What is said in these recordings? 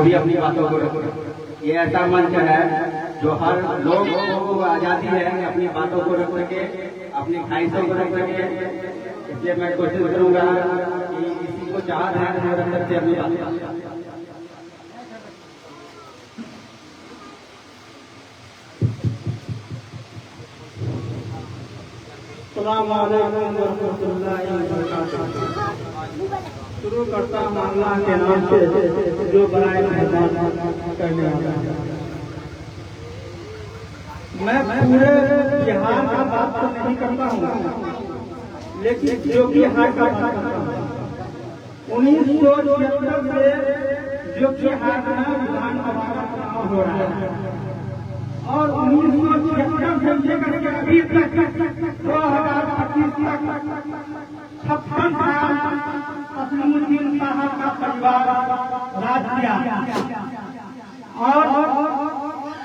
भी अपनी बातों को रखें। ये ऐसा मंच है जो हर लोग को आजादी है कि अपनी बातों को रख सके, अपनी ख्वाहिशों को रख सके। इसलिए मैं कोशिश करूंगा कि किसी को चाहत है तो अंदर से अपनी बात। शुरू करता हूँ अल्लाह के नाम से जो बनाए करने वाला है। मैं पूरे बिहार का बात तो नहीं करता हूँ, लेकिन जो बिहार का बात करता हूँ 1976 से जो बिहार में विधानसभा का चुनाव हो रहा है और 1976 से लेकर के अभी तक 2025 तक 56 साल असलुद्दीन साहब का परिवार राज किया और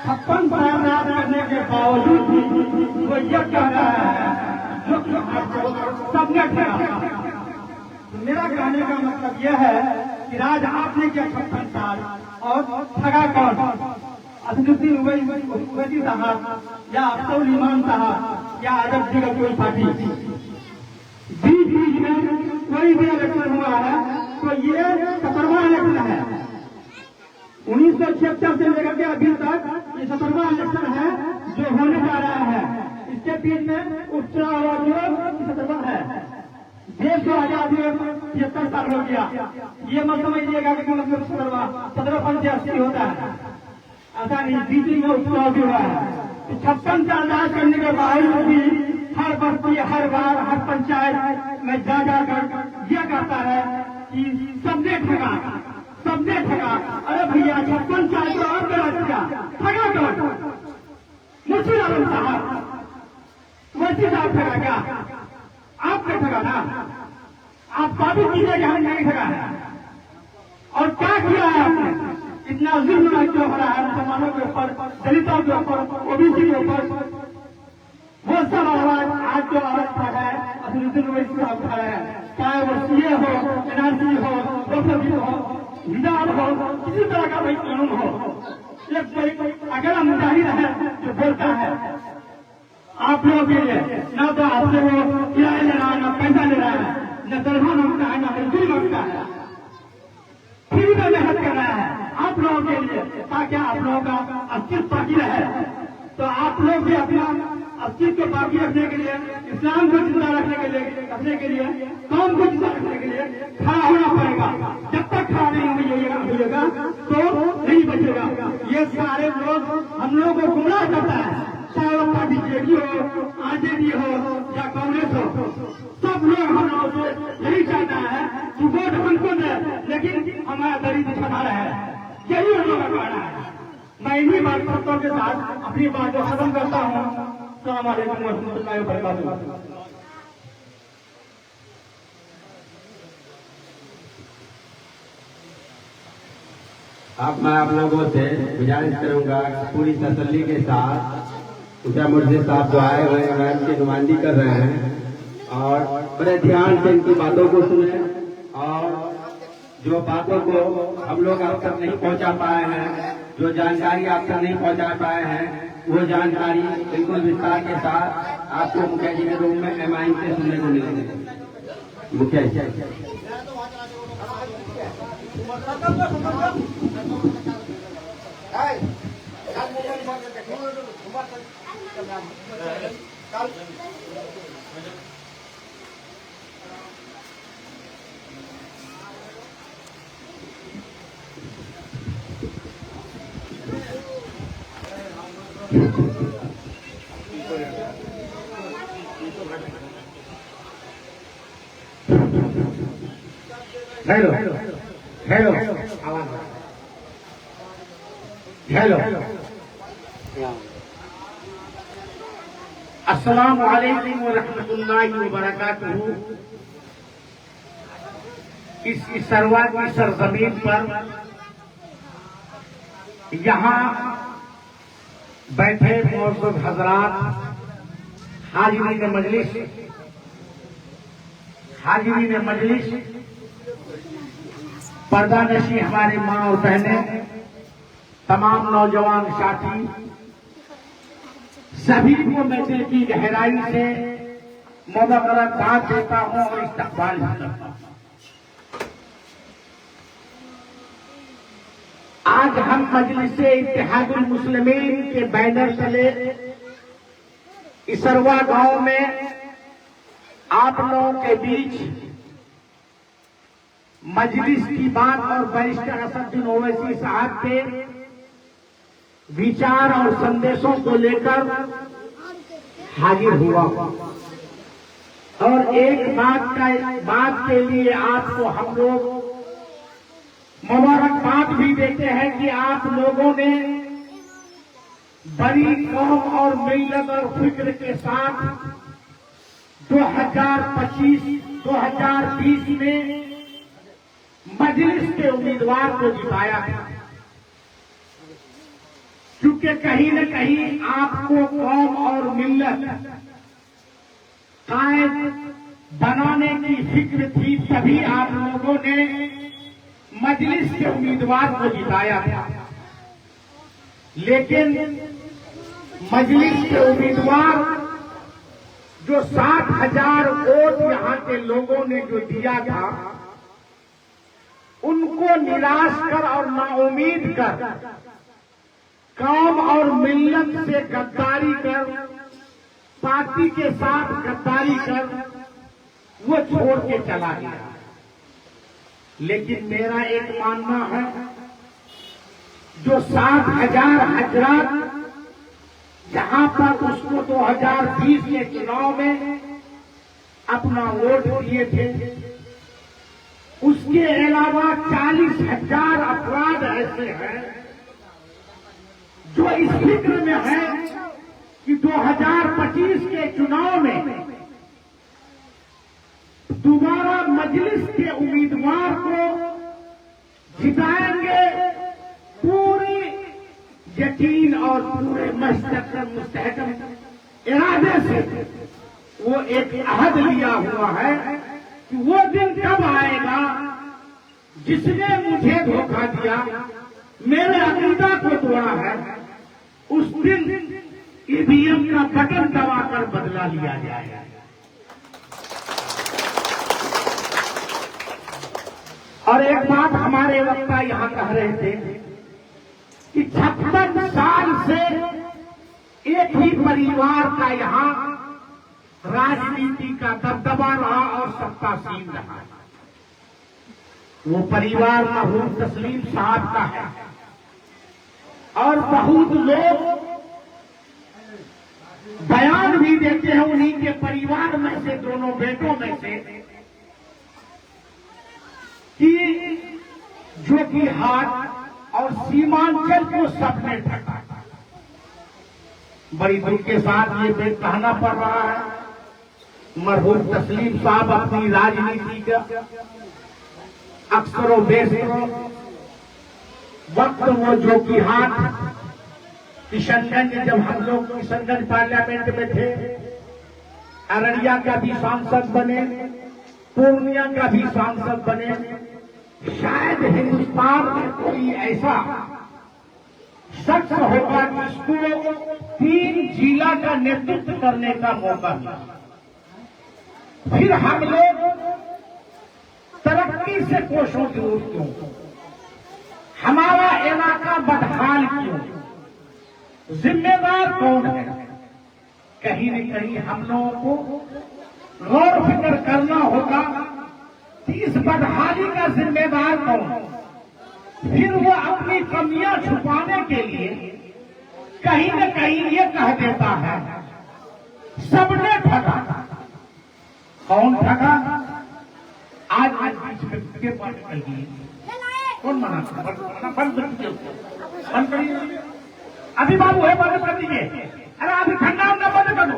56 साल राज करने के बावजूद भी वो ये कह रहा है जो सबने किया। मेरा कहने का मतलब यह है कि राज आपने किया 56 साल और ठगा कौन? असदुद्दीन ओवैसी साहब या अफसर ईमान साहब या अजब जी का कोई पार्टी। बीच में कोई भी इलेक्शन हुआ है तो ये 17वां इलेक्शन है। 1976 से लेकर के अभी तक ये 17वां इलेक्शन है जो होने जा रहा है। इसके बीच में उपचुनाव हुआ जो 17वां है। देश को आजादी 73 साल हो गया। ये मत समझिएगा कि मतलब 17 से 80 होता है, ऐसा नहीं। बीच में उपचुनाव भी हुआ है। 56 साल राज करने के बावजूद भी हर बस्ती, हर बार, हर पंचायत में जा जाकर यह कहता है कि सबने ठगा, सबने ठगा। अरे भैया 56 साल तो और गलत किया, ठगा कौन? मुर्शिद आलम साहब, वैसी साहब ठगा क्या? आपने ठगा ना। आप साबित कीजिए कि हमने नहीं ठगा है। और क्या किया है आपने? इतना जुल्म जो हो रहा है मुसलमानों के ऊपर, दलितों के ऊपर, ओबीसी के ऊपर, वो सब आवाज आज जो अवस्था है असदुद्दीन ओवैसी साहब उठा रहे हैं। चाहे वो सीए हो, एनआरसी हो, लोकसभा हो, हिजाब हो, किसी तरह का भाई कानून हो, एक कोई अकेला मुजाहिद है जो बोलता है आप लोगों के लिए न तो आपसे वो किराया ले रहा है, न पैसा ले रहा है, न दरबार मांगता है, न मजदूरी मांगता है, फिर भी मेहनत कर रहा है आप लोगों के लिए ताकि आप लोगों का अस्तित्व बाकी रहे। तो आप लोग भी अपना अस्तित्व बाकी रखने के लिए, इस्लाम को जिंदा रखने के लिए, कौम को जिंदा रखने के लिए खड़ा होना पड़ेगा। जब तक खड़ा नहीं होइएगा तो नहीं बचेगा। ये सारे लोग हम लोगों को गुमराह करता है, चाहे वो पार्टी जेडी हो, आरजेडी हो या कांग्रेस हो, सब लोग हम लोगों से यही चाहता है कि वोट हमको दे, लेकिन हमारा दरिद्र छठा रहे। यही हम लोग का कहना है। मैं इन्हीं बातों के साथ अपनी बात को खत्म करता हूँ। अस्सलाम वालेकुम रहमतुल्लाहि व बरकातुहू। अब मैं आप लोगों से गुजारिश करूंगा पूरी तसल्ली के साथ ऊषा मुर्शिद साहब जो आए हुए हैं वह इनकी नुमाइंदगी कर रहे हैं और बड़े ध्यान से इनकी बातों को सुने और जो बातों को हम लोग आप तक नहीं पहुंचा पाए हैं, जो जानकारी आप तक नहीं पहुंचा पाए हैं, वो जानकारी बिल्कुल विस्तार के साथ आपको मुखिया जी के रूम में एमआईएम से सुनने को मिलेंगे। मुखिया जी हेलो हेलो हेलो अस्सलाम वालेकुम व रहमतुल्लाहि व बरकातुहू। इस सरवा की सरजमीन पर यहाँ बैठे मौजूद हजरात, हाजिरीन मजलिस पर्दानशी हमारे माँ और बहनें, तमाम नौजवान साथी, सभी को मैं दिल की गहराई से मुबारकबाद देता हूं और इस्तकबाल भी करता हूं। आज हम मजलिस-ए इत्तेहादुल मुस्लिमीन के बैनर तले इसरवा गांव में आप लोगों के बीच मजलिस की बात और बैरिस्टर असदुद्दीन ओवैसी साहब के विचार और संदेशों को लेकर हाजिर हुआ और एक बात के लिए आपको हम लोग मुबारकबाद भी देते हैं कि आप लोगों ने बड़ी कौम और मिल्लत और फिक्र के साथ 2025-2020 में मजलिस के उम्मीदवार को जिताया था, क्योंकि कहीं न कहीं आपको कौम और मिल्लत कायम बनाने की फिक्र थी, तभी आप लोगों ने मजलिस के उम्मीदवार को जिताया था। लेकिन मजलिस के उम्मीदवार जो 60,000 वोट यहां के लोगों ने जो दिया था, उनको निराश कर और नाउमीद कर, कौम और मिल्लत से गद्दारी कर, पार्टी के साथ गद्दारी कर वो छोड़ के चला गया। लेकिन मेरा एक मानना है, जो 60,000 हजरात जहां पर उसको 2020 के चुनाव में अपना वोट दिए थे, उसके अलावा 40,000 अफराद ऐसे हैं जो इस फिक्र में है कि 2025 के चुनाव में दोबारा मजलिस के उम्मीदवार को जिताएंगे। पूरी यकीन और पूरे मुस्तहकम इरादे से वो एक अहद लिया हुआ है कि वो दिन कब आएगा जिसने मुझे धोखा दिया, मेरे अकीदा को तोड़ा है, उस दिन ईवीएम का बटन दबाकर बदला लिया जाएगा। और एक बात हमारे वक्ता यहां कह रहे थे कि 56 साल से एक ही परिवार का यहां राजनीति का दबदबा रहा और सत्तासीन रहा। वो परिवार मरहूम तस्लीम साहब का है और बहुत लोग बयान भी देते हैं उन्हीं के परिवार में से, दोनों बेटों में से, कि जो कि हाथ और सीमांचल को सबने ठगा। बड़ी दुख के साथ ये बात कहना पड़ रहा है, मरहूम तस्लीम साहब अपनी राजनीति का अक्सरों बेशरों वक्त वो जो कि हाथ किशनगंज, जब हम लोग किशनगंज पार्लियामेंट में थे, अररिया का भी सांसद बने, पूर्णिया का भी सांसद बने, शायद हिंदुस्तान में कोई ऐसा शख्स होगा जिसको 3 जिला का नेतृत्व करने का मौका मिला। फिर हम लोग तरक्की से कोसों दूर क्यों, हमारा इलाका बदहाल क्यों, जिम्मेदार कौन है? कहीं न कहीं हम लोगों को गौर फिक्र करना होगा कि इस बदहाली का जिम्मेदार कौन? फिर वो अपनी कमियां छुपाने के लिए कहीं न कहीं ये कह देता है सबने ठगा। कौन ठगा? आज बीच में के पास निकल गई, कौन मना? बंद करिए, अभी बाबू है, बंद कर दीजिए। अरे अभी ठंडा होना बंद कर दो।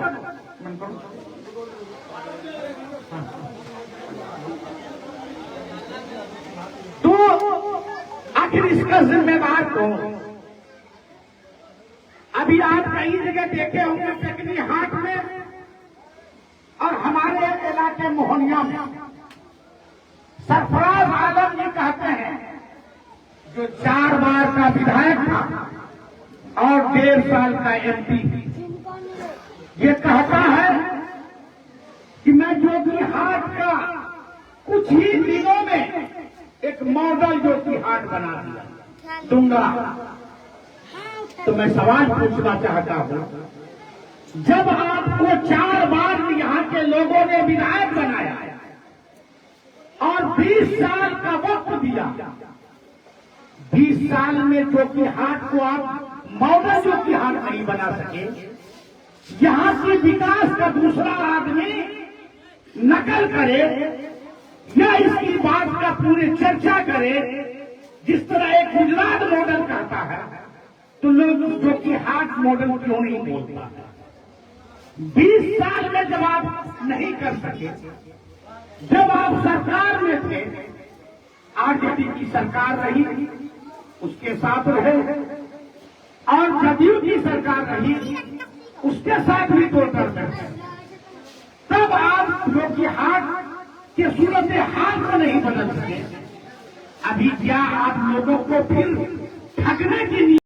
तो आखिर इसका जिम्मेदार कौन? अभी आप कई जगह देखे होंगे, टेकनी हाट में और हमारे इलाके मोहनिया में सरफराज आलम ये कहते हैं, जो 4 बार का विधायक था और 1.5 साल का एमपी, ये कहता है कि मैं जोकीहाट का कुछ ही दिनों में एक मॉडल जोकीहाट बना दूंगा। तो मैं सवाल पूछना चाहता हूं, जब आपको 4 बार यहाँ के लोगों ने विधायक बनाया और 20 साल का वक्त दिया, 20 साल में जोकीहाट को आप मॉडल जोकीहाट नहीं बना सके, यहाँ की विकास का दूसरा आदमी नकल करे या इसकी बात का पूरी चर्चा करे, जिस तरह एक गुजरात मॉडल कहता है, तो लोग जोकीहाट मॉडल क्यों नहीं बोलता है? 20 साल में जब आप नहीं कर सके, जब आप सरकार में थे, आरजेडी की सरकार रही, उसके साथ रहे, और जदयू की सरकार रही, उसके साथ भी तोड़ कर बैठे, तब आप जोकीहाट के सूरत हाल को नहीं बदल सके। अभी क्या आप लोगों को फिर ठगने की